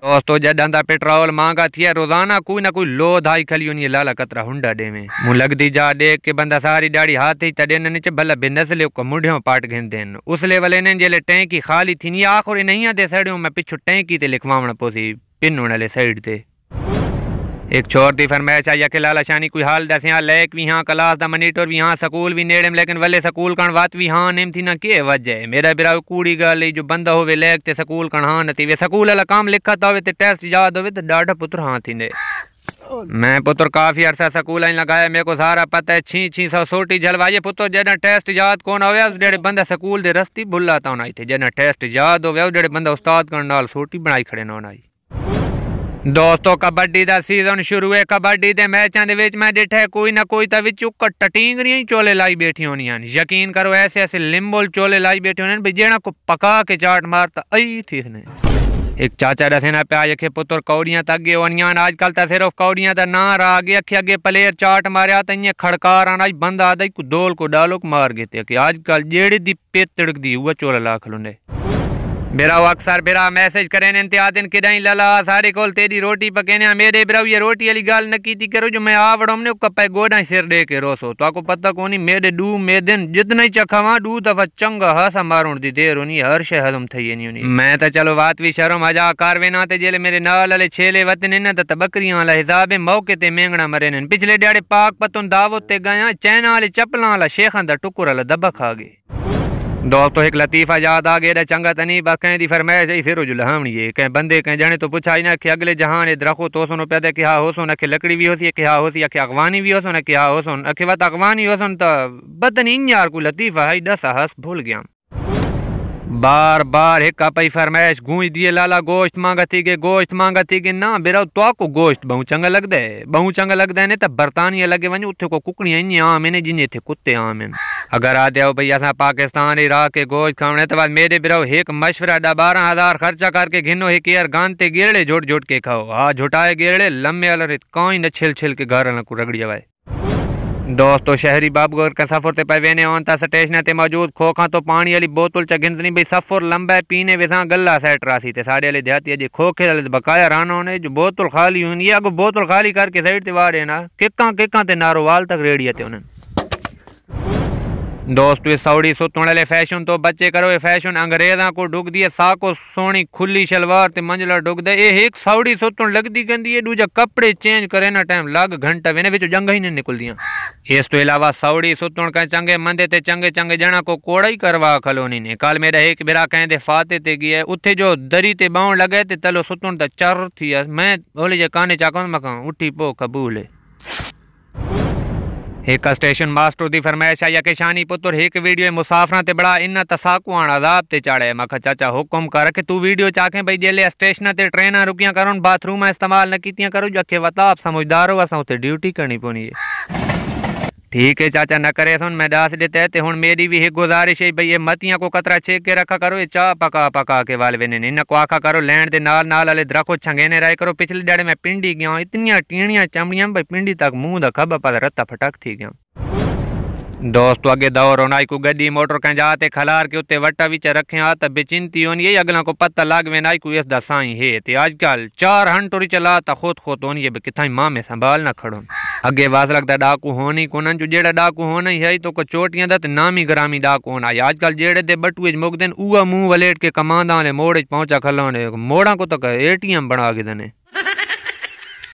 दोस्तों जॾहिं पेट्रोल महंगा थिया रोजाना कोई ना कोई लोध आई खली उन लाला कतरा हुंडा डे में मुँह लगती जा देख के बंदा सारी दाढ़ी हाथ ही तड़े नीचे भला बिनसले मुंडियों पाट घेंदे उस लेवल इन्हें जेले टैंकी खाली थी आखिर नहीं आते सड़ियों मैं पिछू टैंकी ते लिखवावण पोसी पिन वाले साइड ते एक छोर दी फरमाइश आई कि लाला शानी कोई हाल दस यहाँ लैक भी हाँ क्लास दा मनीटर भी हाँ स्कूल भी नेड़े लेकिन वले स्कूल कण बात भी हाँ नेम थी ना के वजह मेरा बिरा कूड़ी गल जो बंदा होवे लैक ते स्कूल कण हाँ नती वे स्कूल वाला काम लिखा होवे ते टेस्ट याद होवे ते डाढ़ा पुत्र हाँ थींदे मैं पुत्र काफी अरसा स्कूल लगाया मेरे को सारा पता है 600 सोटी जलवाइए पुत्र जॾहिं टेस्ट याद कौन होवे जेड़े बंदा स्कूल दे रस्ती भुला ता आई थे जॾहिं टेस्ट याद होवे जेड़े बंदा उस्ताद कण नाल सोटी बनाई खड़े ना आई। दोस्तों कबड्डी का सीजन शुरू है कबड्डी के मैचों के मैं डिठे कोई ना कोई तो उक्कड़ टटींगरियां ही चोले लाई बैठी होनी यकीन करो ऐसे ऐसे लिम्बोल चोले लाई बैठे होने भाई जेना को पका के चाट मारता आई थी इसने एक चाचा दसेना पे आखे पुत्र कौड़ियां तो अगे होनियां आजकल तो सिर्फ कौड़ियां तो ना रहा गए अखे अगे प्लेयर चाट मारिया तो इं खड़कार आना बंद आदा को दोल को डालो मार गए कि आजकल जेड़ी दी पेत तिड़कदी वह चोला ला खलुंडे मेरा अक्सर बिरा मैसेज करें इंतजादिन किदाई लला सारे कोल तेरी रोटी पकेने मेरे बिरा ये रोटी वाली गाल न की करो जो मैं आवड़ो ने कपे गोडा सिर दे के रोसो तो आपको पता कोनी मेरे डू मे दिन जितना ही चखावा डू दफा चंगा हसा मारून दी देर होनी हर शे हजम थई नहीं मैं तो चलो बात भी शर्म मजाक कारवे ना ते जेले मेरे नाल वाले छेले वतन न त बकरियां वाला हिसाब है मौके ते मेंगना मरे न पिछले ड्याड़े पाक पतन दावत ते गया चैना वाले चप्पलां वाला शेखां दा टुकुर वाला दबा खा गए। दोस्तों एक लतीफ़ा याद आ गया चंगा तनी बस कहीं दी फरमाइश आई सिरो जो लहावनी है कहीं बंदे कहीं जाने तो पूछा ना कि अगले जहान दरखो तो सुनो पैदा कि हाँ हो सुन अखे लकड़ी भी हो सी कि हाँ हो सी अखे अगवानी भी हो सुन कि हाँ हो सुन अखे वत अगवानी हो सुन तो बतनी यार कोई लतीफ़ा है दस हस भूल गया बार बार एक पई फरमाइश गूंज दिए लाला गोश्त मांगा थी कि ना बिरा तो को गोश्त बहु चंगा लगता है नहीं तो बरतानिया लगे वञ उथे को कुकड़ियां इन आम ने जिन थे कुत्ते आम हैं अगर आते हो भई असा पाकिस्तान इराक के गोश्त खाने तो बाद मेरे बिरा एक मशवरा 12,000 खर्चा करके घिनो एक यार गानते गिरड़े झोट झोट के खाओ हाँ झुटाए गिरड़े लम्बे अलर कहीं न छिल छिल के घर को रगड़िया वाए। दोस्तों शहरी बाबूगर का सफर ते पे वेने ऑन ता स्टेशन ते मौजूद खोखा तो पानी वाली बोतल च गिनसनी भाई सफर लंबा पीने वेसा गल्ला सेट रासी ते साढ़े वाले देहाती जे खोखे वाले बकाया राना ने जो बोतल खाली हुई अगो बोतल खाली करके साइड ते वाड़े ना किक्का ते नारोवाल तक रेडिया ते उन्हें। दोस्त ये सौड़ी सुतण वाले फैशन तो बच्चे करो ये फैशन अंग्रेजा को डुग दिए साको सोनी खुली शलवार ते मंजला डुग दे ये एक सौड़ी सुतण लगती गंदी है दूजा कपड़े चेंज करे ना टाइम लग घंटा वेने विच जंग ही नहीं निकलदियां। इस तो इलावा सौड़ी सुतण का चंगे मंदे ते चंगे जना को कोड़ा ही करवा खलोनी ने कल मेरा एक बिरा कहंदे फाते ते गया उथे जो दरी ते बाउं लगे ते तलो सुतण दा चर थी मैं बोले जे काने चाकों मका उठी पो कबूल है। एक स्टेशन मास्टर दी फरमाइश आई कि शानी पुत्र एक वीडियो मुसाफरा ते बड़ा इन तसाकुआन अदाब ते चाड़े मखा चाचा हुक्म कर कि तू वीडियो चाखे भाई जेले स्टेशन ते ट्रेन रुकिया करो बाथरूम इस्तेमाल न कीतियां करो जखे वता आप समझदार हो असा उते ड्यूटी करनी पौनी है। ठीक है चाचा न करे सुन मैं दस देते ते हुन मेरी भी एक गुजारिश है भाई ये मतियां को कतरा छेक के रखा करो ये चाह पका के वाल वेने इन को आखा करो लैंड दे नाल वाले द्रखो छंगेने रहे करो पिछले डाड़े मैं पिंडी गया इतनी टीणियां चमड़ियां भाई पिंडी तक मुंह दा खब पर रत्ता फटक थी गया। दोस्तों अगे दौर होना को गड्डी मोटर कहीं जाते खलार के उत्ते वट्टा विच रखे आ तो बेचिंती होनी है अगला को पता लग वे नाई को इस दसाई है ते आजकल 4 हंटोरी चला तो खुद होनी है किथा माँ में संभाल ना खड़ो अगे वास लगता डाकू होनी को जो जेड़ा डाकू होना ही है तो को चोटियां दा नामी ग्रामी डाकू होना है आजकल जेड़े दे बटुए मुगदन उआ मुंह वलेट के कमांदा वाले मोड़ पहुंचा खलोने मोड़ा को तो ATM बना के देने।